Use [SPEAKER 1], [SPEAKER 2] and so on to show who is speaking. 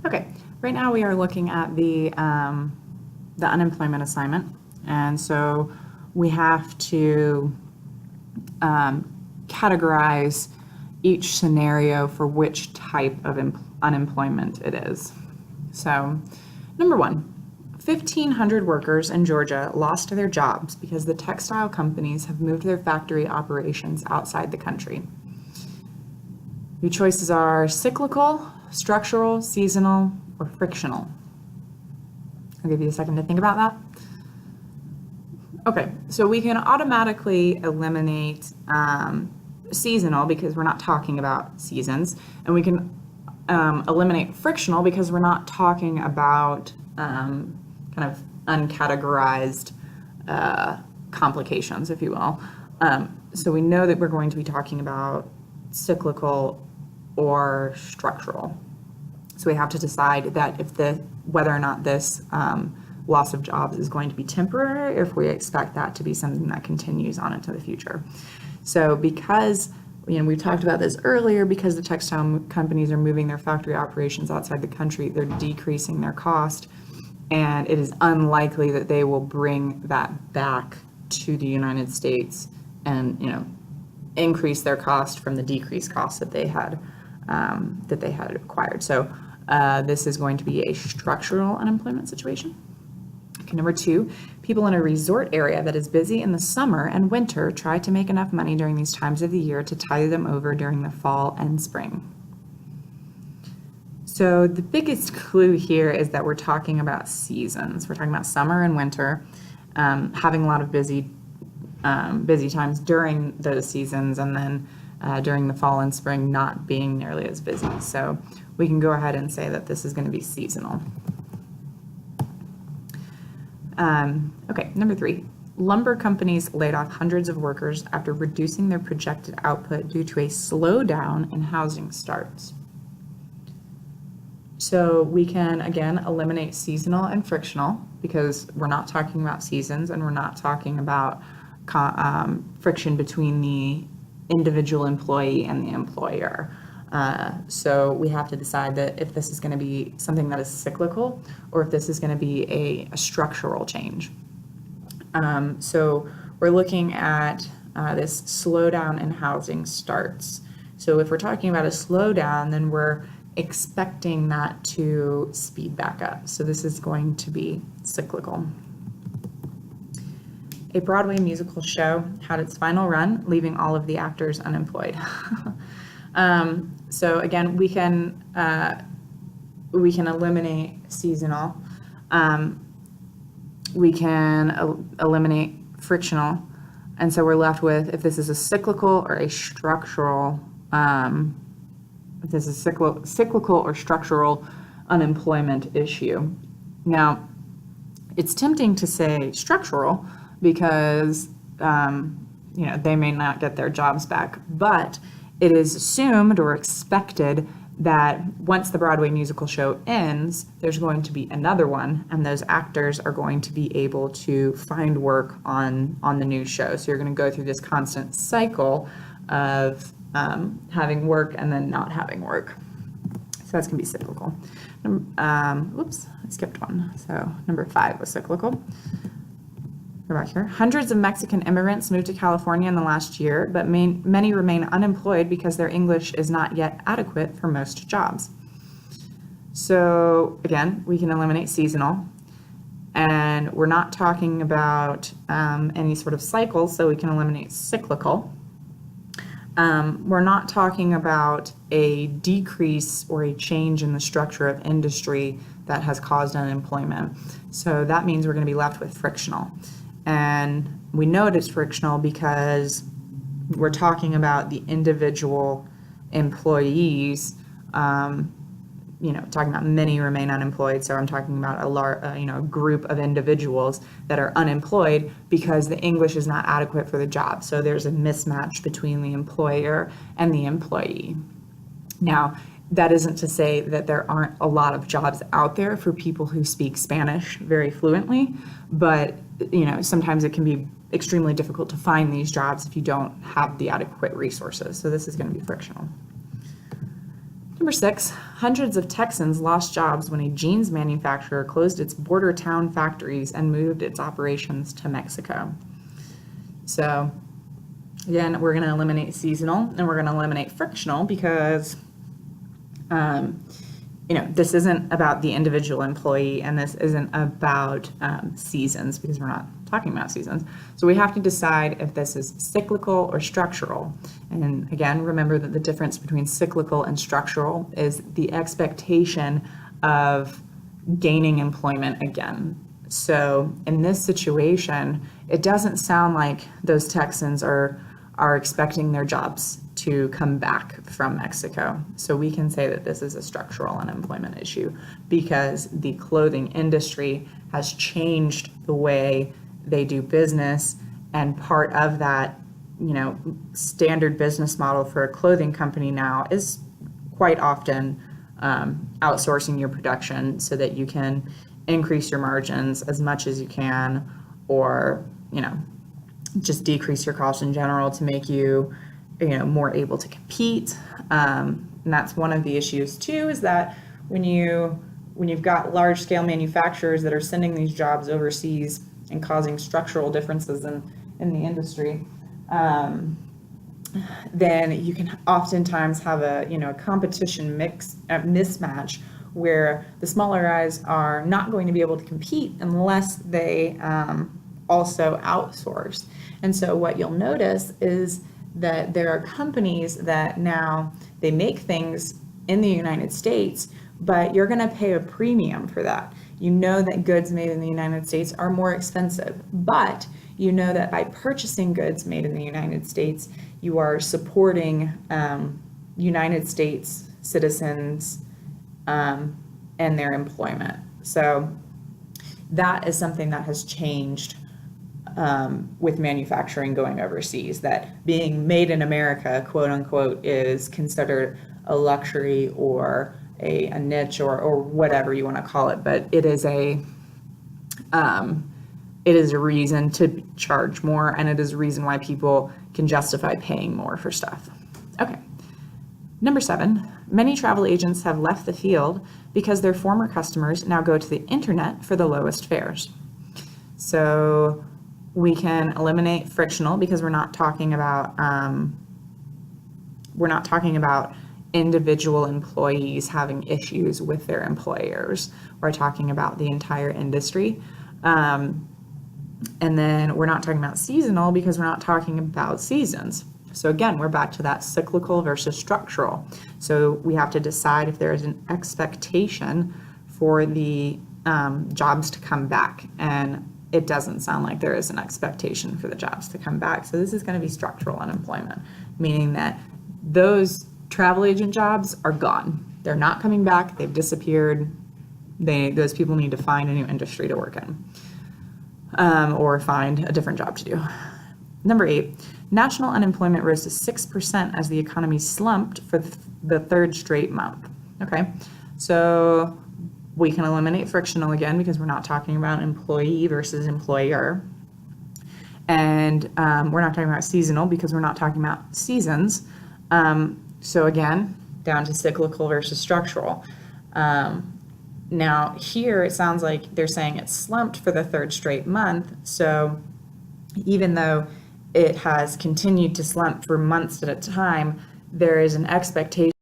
[SPEAKER 1] Okay, right now we are looking at the unemployment assignment, and so we have to categorize each scenario for which type of unemployment it is. So, number one, 1,500 workers in Georgia lost their jobs because the textile companies have moved their factory operations outside the country. Your choices are cyclical, structural, seasonal, or frictional. I'll give you a second to think about that. Okay, so we can automatically eliminate seasonal because we're not talking about seasons, and we can eliminate frictional because we're not talking about kind of uncategorized complications, if you will. So we know that we're going to be talking about cyclical or structural. So we have to decide that whether or not this loss of jobs is going to be temporary, or if we expect that to be something that continues on into the future. So because, we talked about this earlier, because the textile companies are moving their factory operations outside the country, they're decreasing their cost, and it is unlikely that they will bring that back to the United States and, increase their cost from the decreased costs that they had acquired. So this is going to be a structural unemployment situation. Okay, number two, people in a resort area that is busy in the summer and winter try to make enough money during these times of the year to tide them over during the fall and spring. So the biggest clue here is that we're talking about seasons. We're talking about summer and winter, having a lot of busy times during those seasons, and then during the fall and spring not being nearly as busy. So we can go ahead and say that this is going to be seasonal. Okay, number three, lumber companies laid off hundreds of workers after reducing their projected output due to a slowdown in housing starts. So we can, again, eliminate seasonal and frictional because we're not talking about seasons and we're not talking about friction between the individual employee and the employer. So we have to decide that if this is going to be something that is cyclical or if this is going to be a structural change. So we're looking at this slowdown in housing starts. So if we're talking about a slowdown, then we're expecting that to speed back up. So this is going to be cyclical. A Broadway musical show had its final run, leaving all of the actors unemployed. So again, we can eliminate seasonal. We can eliminate frictional, and so we're left with if this is a cyclical or a structural. If this is cyclical or structural unemployment issue. Now, it's tempting to say structural because they may not get their jobs back, but it is assumed or expected that once the Broadway musical show ends, there's going to be another one, and those actors are going to be able to find work on the new show. So you're going to go through this constant cycle of having work and then not having work. So that's going to be cyclical. Whoops, I skipped one. So number 5 was cyclical. Go back here. Hundreds of Mexican immigrants moved to California in the last year, but many remain unemployed because their English is not yet adequate for most jobs. So again, we can eliminate seasonal, and we're not talking about any sort of cycle, so we can eliminate cyclical. We're not talking about a decrease or a change in the structure of industry that has caused unemployment. So that means we're going to be left with frictional. And we know it is frictional because we're talking about the individual employees, talking about many remain unemployed. So I'm talking about a group of individuals that are unemployed because the English is not adequate for the job. So there's a mismatch between the employer and the employee. Now, that isn't to say that there aren't a lot of jobs out there for people who speak Spanish very fluently, but sometimes it can be extremely difficult to find these jobs if you don't have the adequate resources. So this is going to be frictional. Number 6, hundreds of Texans lost jobs when a jeans manufacturer closed its border town factories and moved its operations to Mexico. So again, we're going to eliminate seasonal and we're going to eliminate frictional because this isn't about the individual employee and this isn't about seasons, because we're not talking about seasons. So we have to decide if this is cyclical or structural. And again, remember that the difference between cyclical and structural is the expectation of gaining employment again. So in this situation, it doesn't sound like those Texans are expecting their jobs to come back from Mexico. So we can say that this is a structural unemployment issue because the clothing industry has changed the way they do business, and part of that, standard business model for a clothing company now is quite often outsourcing your production so that you can increase your margins as much as you can, or just decrease your costs in general to make you more able to compete. And that's one of the issues too, is that when you've got large scale manufacturers that are sending these jobs overseas and causing structural differences in the industry, then you can oftentimes have a competition mismatch where the smaller guys are not going to be able to compete unless they also outsource. And so what you'll notice is that there are companies that now they make things in the United States, but you're going to pay a premium for that. You know that goods made in the United States are more expensive, but you know that by purchasing goods made in the United States, you are supporting United States citizens and their employment. So that is something that has changed with manufacturing going overseas, that being made in America, quote unquote, is considered a luxury or a niche or whatever you want to call it, but it is a reason to charge more, and it is a reason why people can justify paying more for stuff. Okay. Number 7, many travel agents have left the field because their former customers now go to the internet for the lowest fares. So we can eliminate frictional because we're not talking about individual employees having issues with their employers. We're talking about the entire industry. And then we're not talking about seasonal because we're not talking about seasons. So again, we're back to that cyclical versus structural. So we have to decide if there is an expectation for the jobs to come back. And it doesn't sound like there is an expectation for the jobs to come back. So this is going to be structural unemployment, meaning that those travel agent jobs are gone. They're not coming back. They've disappeared. Those people need to find a new industry to work in, or find a different job to do. Number 8, national unemployment rose to 6% as the economy slumped for the third straight month. Okay, so we can eliminate frictional again because we're not talking about employee versus employer. And we're not talking about seasonal because we're not talking about seasons. So again, down to cyclical versus structural. Now here it sounds like they're saying it's slumped for the third straight month. So even though it has continued to slump for months at a time, there is an expectation